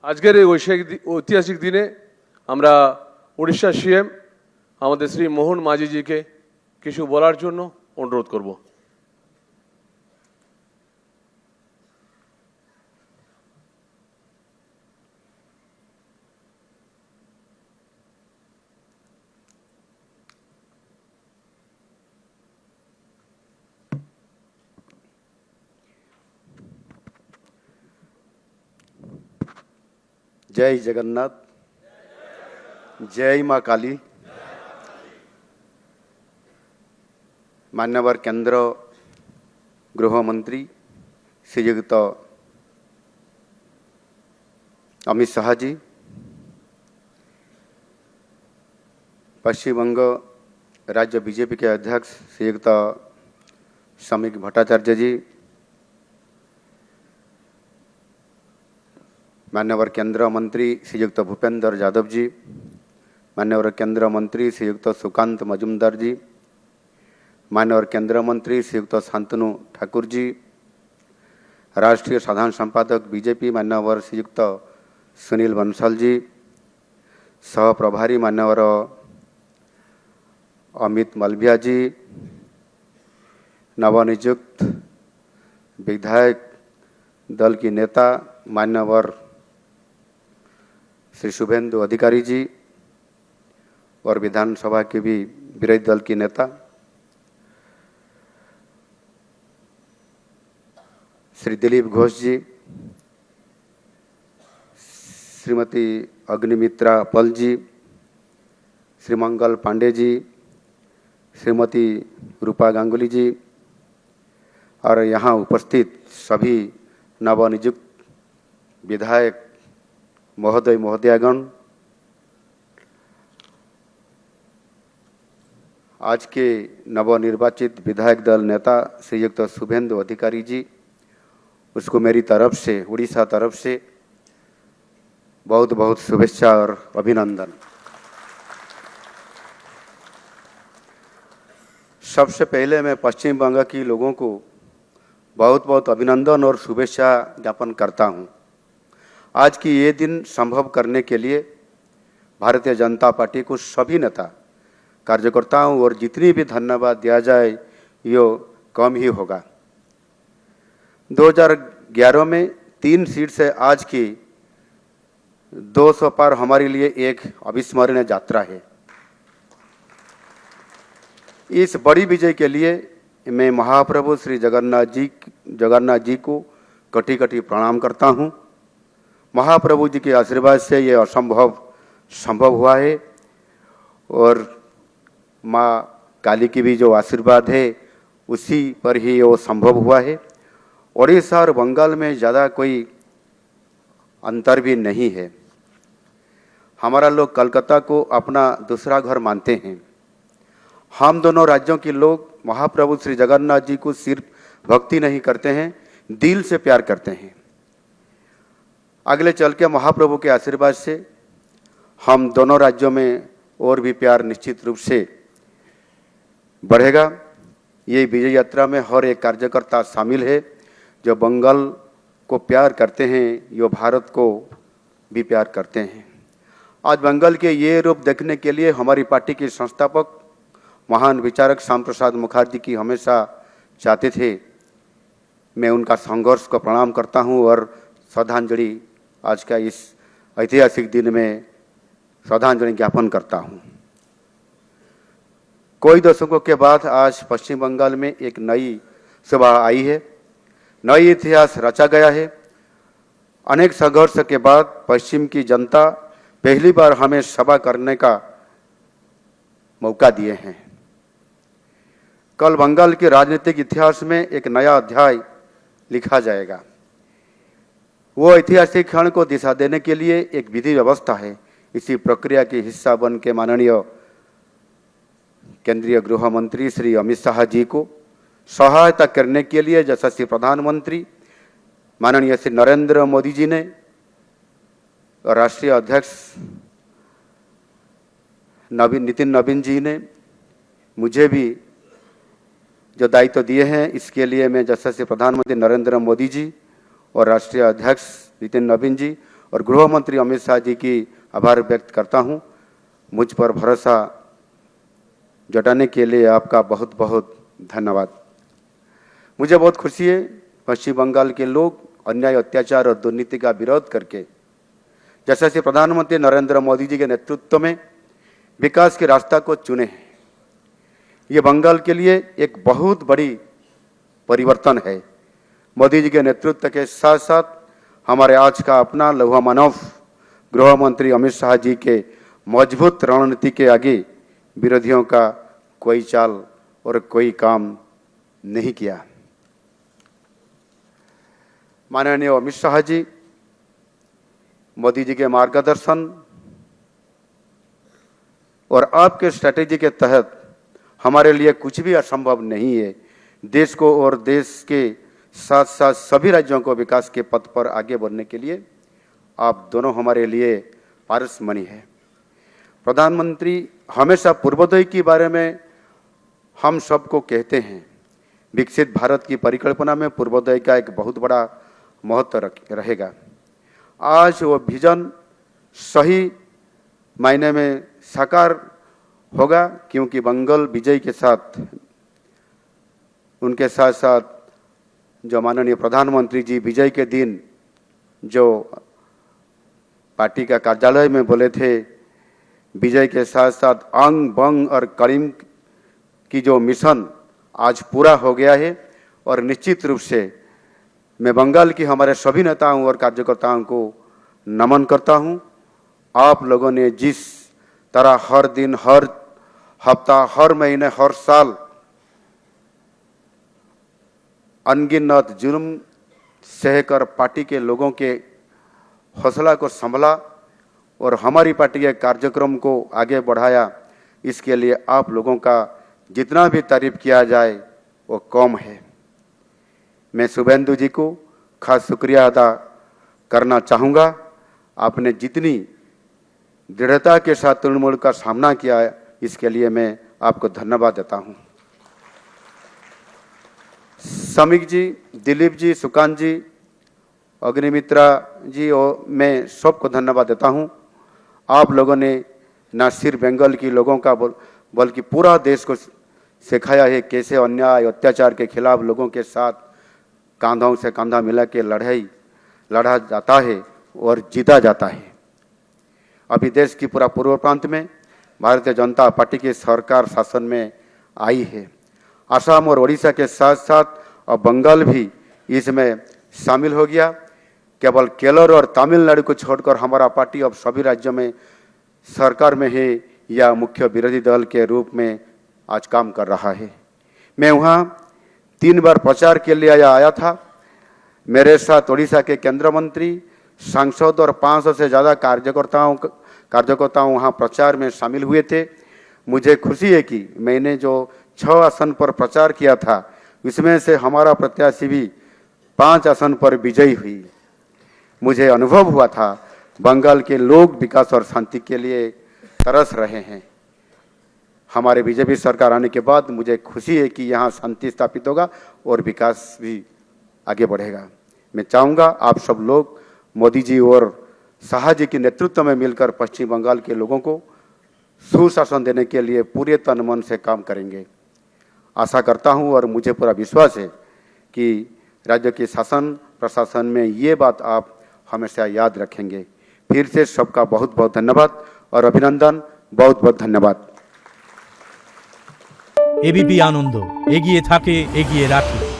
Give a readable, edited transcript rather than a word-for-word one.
আজকের এই ঐতিহাসিক দিনে আমরা উড়িষ্যার সিএম আমাদের শ্রী মোহন মাঝিজিকে কিছু বলার জন্য অনুরোধ করব। जय जगन्नाथ, जय माँ काली। मान्यवर केंद्र गृह मंत्री श्रीयुक्त अमित शाह जी, पश्चिम बंग राज्य बीजेपी के अध्यक्ष श्रीयुक्त समीक भट्टाचार्य जी, मान्यवर केंद्र मंत्री श्रीयुक्त भूपेंद्र यादव जी, मान्यवर केंद्र मंत्री श्रीयुक्त सुकांत मजुमदार जी, मान्यवर केंद्र मंत्री श्रीयुक्त शांतनु ठाकुर जी, राष्ट्रीय साधारण संपादक बीजेपी मान्यवर श्रीयुक्त सुनील बंसल जी, सह प्रभारी मान्यवर अमित मलभिया जी, नवनियुक्त विधायक दल की नेता मान्यवर श्री शुभेंदु अधिकारी जी और विधानसभा के भी विरोधी दल की नेता श्री दिलीप घोष जी, श्रीमती अग्निमित्रा पल जी, श्री मंगल पांडे जी, श्रीमती रूपा गांगुली जी और यहाँ उपस्थित सभी नवनियुक्त विधायक महोदय महोदयागण, आज के नवनिर्वाचित विधायक दल नेता श्रीयुक्त शुभेंदु अधिकारी जी, उसको मेरी तरफ से, उड़ीसा तरफ से बहुत बहुत शुभेच्छा और अभिनंदन। सबसे पहले मैं पश्चिम बंग के लोगों को बहुत बहुत अभिनंदन और शुभेच्छा ज्ञापन करता हूं। आज की ये दिन संभव करने के लिए भारतीय जनता पार्टी को सभी नेता कार्यकर्ताओं और जितनी भी धन्यवाद दिया जाए यो कम ही होगा। 2011 में 3 सीट से आज की 200 पार हमारे लिए एक अविस्मरणीय यात्रा है। इस बड़ी विजय के लिए मैं महाप्रभु श्री जगन्नाथ जी को कटी कटी प्रणाम करता हूँ। महाप्रभु जी के आशीर्वाद से ये असंभव संभव हुआ है और माँ काली की भी जो आशीर्वाद है उसी पर ही वो संभव हुआ है। उड़ीसा और बंगाल में ज़्यादा कोई अंतर भी नहीं है। हमारा लोग कलकत्ता को अपना दूसरा घर मानते हैं। हम दोनों राज्यों के लोग महाप्रभु श्री जगन्नाथ जी को सिर्फ भक्ति नहीं करते हैं, दिल से प्यार करते हैं। अगले चल के महाप्रभु के आशीर्वाद से हम दोनों राज्यों में और भी प्यार निश्चित रूप से बढ़ेगा। ये विजय यात्रा में हर एक कार्यकर्ता शामिल है जो बंगाल को प्यार करते हैं, जो भारत को भी प्यार करते हैं। आज बंगाल के ये रूप देखने के लिए हमारी पार्टी के संस्थापक महान विचारक श्याम प्रसाद मुखर्जी की हमेशा चाहते थे। मैं उनका संघर्ष को प्रणाम करता हूँ और श्रद्धांजलि आज का इस ऐतिहासिक दिन में श्रद्धांजलि ज्ञापन करता हूँ। कई दशकों के बाद आज पश्चिम बंगाल में एक नई सुबह आई है, नई इतिहास रचा गया है। अनेक संघर्ष के बाद पश्चिम की जनता पहली बार हमें सभा करने का मौका दिए हैं। कल बंगाल के राजनीतिक इतिहास में एक नया अध्याय लिखा जाएगा। वो ऐतिहासिक क्षण को दिशा देने के लिए एक विधि व्यवस्था है। इसी प्रक्रिया के हिस्सा बन के माननीय केंद्रीय गृह मंत्री श्री अमित शाह जी को सहायता करने के लिए यशस्वी प्रधानमंत्री माननीय श्री नरेंद्र मोदी जी ने और राष्ट्रीय अध्यक्ष नितिन नवीन जी ने मुझे भी जो दायित्व दिए हैं, इसके लिए मैं यशस्वी प्रधानमंत्री नरेंद्र मोदी जी और राष्ट्रीय अध्यक्ष नितिन नवीन जी और गृह मंत्री अमित शाह जी की आभार व्यक्त करता हूं। मुझ पर भरोसा जताने के लिए आपका बहुत बहुत धन्यवाद। मुझे बहुत खुशी है, पश्चिम बंगाल के लोग अन्याय, अत्याचार और दुर्नीति का विरोध करके जैसे से प्रधानमंत्री नरेंद्र मोदी जी के नेतृत्व में विकास के रास्ता को चुने हैं। ये बंगाल के लिए एक बहुत बड़ी परिवर्तन है। मोदी जी के नेतृत्व के साथ साथ हमारे आज का अपना लौह मानव गृह मंत्री अमित शाह जी के मजबूत रणनीति के आगे विरोधियों का कोई चाल और कोई काम नहीं किया। माननीय अमित शाह जी, मोदी जी के मार्गदर्शन और आपके स्ट्रैटेजी के तहत हमारे लिए कुछ भी असंभव नहीं है। देश को और देश के साथ साथ सभी राज्यों को विकास के पथ पर आगे बढ़ने के लिए आप दोनों हमारे लिए पारसमणि है। प्रधानमंत्री हमेशा पूर्वोदय के बारे में हम सबको कहते हैं। विकसित भारत की परिकल्पना में पूर्वोदय का एक बहुत बड़ा महत्व रहेगा। आज वो विजन सही मायने में साकार होगा, क्योंकि बंगाल विजय के साथ उनके साथ साथ जो माननीय प्रधानमंत्री जी विजय के दिन जो पार्टी का कार्यालय में बोले थे, विजय के साथ साथ अंग बंग और करीम की जो मिशन आज पूरा हो गया है। और निश्चित रूप से मैं बंगाल की हमारे सभी नेताओं और कार्यकर्ताओं को नमन करता हूं। आप लोगों ने जिस तरह हर दिन, हर हफ्ता, हर महीने, हर साल अनगिनत जुल्म सहकर पार्टी के लोगों के हौसला को संभला और हमारी पार्टी के कार्यक्रम को आगे बढ़ाया, इसके लिए आप लोगों का जितना भी तारीफ किया जाए वो कम है। मैं शुभेंदु जी को खास शुक्रिया अदा करना चाहूँगा। आपने जितनी दृढ़ता के साथ तृणमूल का सामना किया है, इसके लिए मैं आपको धन्यवाद देता हूँ। समीक जी, दिलीप जी, सुकांत जी, अग्निमित्रा जी और मैं सबको धन्यवाद देता हूँ। आप लोगों ने न सिर्फ बंगाल के लोगों का बल्कि पूरा देश को सिखाया है कैसे अन्याय, अत्याचार के खिलाफ लोगों के साथ कंधों से कंधा मिला के लड़ा जाता है और जीता जाता है। अभी देश की पूरा पूर्व प्रांत में भारतीय जनता पार्टी की सरकार शासन में आई है। असम और ओडिशा के साथ साथ अब बंगाल भी इसमें शामिल हो गया। केवल केरल और तमिलनाडु को छोड़कर हमारा पार्टी अब सभी राज्यों में सरकार में है या मुख्य विरोधी दल के रूप में आज काम कर रहा है। मैं वहाँ 3 बार प्रचार के लिए आया था। मेरे साथ ओडिशा के केंद्र मंत्री, सांसद और 500 से ज़्यादा कार्यकर्ताओं वहाँ प्रचार में शामिल हुए थे। मुझे खुशी है कि मैंने जो 6 आसन पर प्रचार किया था, इसमें से हमारा प्रत्याशी भी 5 आसन पर विजयी हुई। मुझे अनुभव हुआ था बंगाल के लोग विकास और शांति के लिए तरस रहे हैं। हमारे बीजेपी सरकार आने के बाद मुझे खुशी है कि यहाँ शांति स्थापित होगा और विकास भी आगे बढ़ेगा। मैं चाहूँगा आप सब लोग मोदी जी और शाह जी के नेतृत्व में मिलकर पश्चिम बंगाल के लोगों को सुशासन देने के लिए पूरे तन मन से काम करेंगे। आशा करता हूँ और मुझे पूरा विश्वास है कि राज्य के शासन प्रशासन में ये बात आप हमेशा याद रखेंगे। फिर से सबका बहुत बहुत धन्यवाद और अभिनंदन। बहुत बहुत धन्यवाद। एबीपी आनंद एगिए थाके एगिए राखे।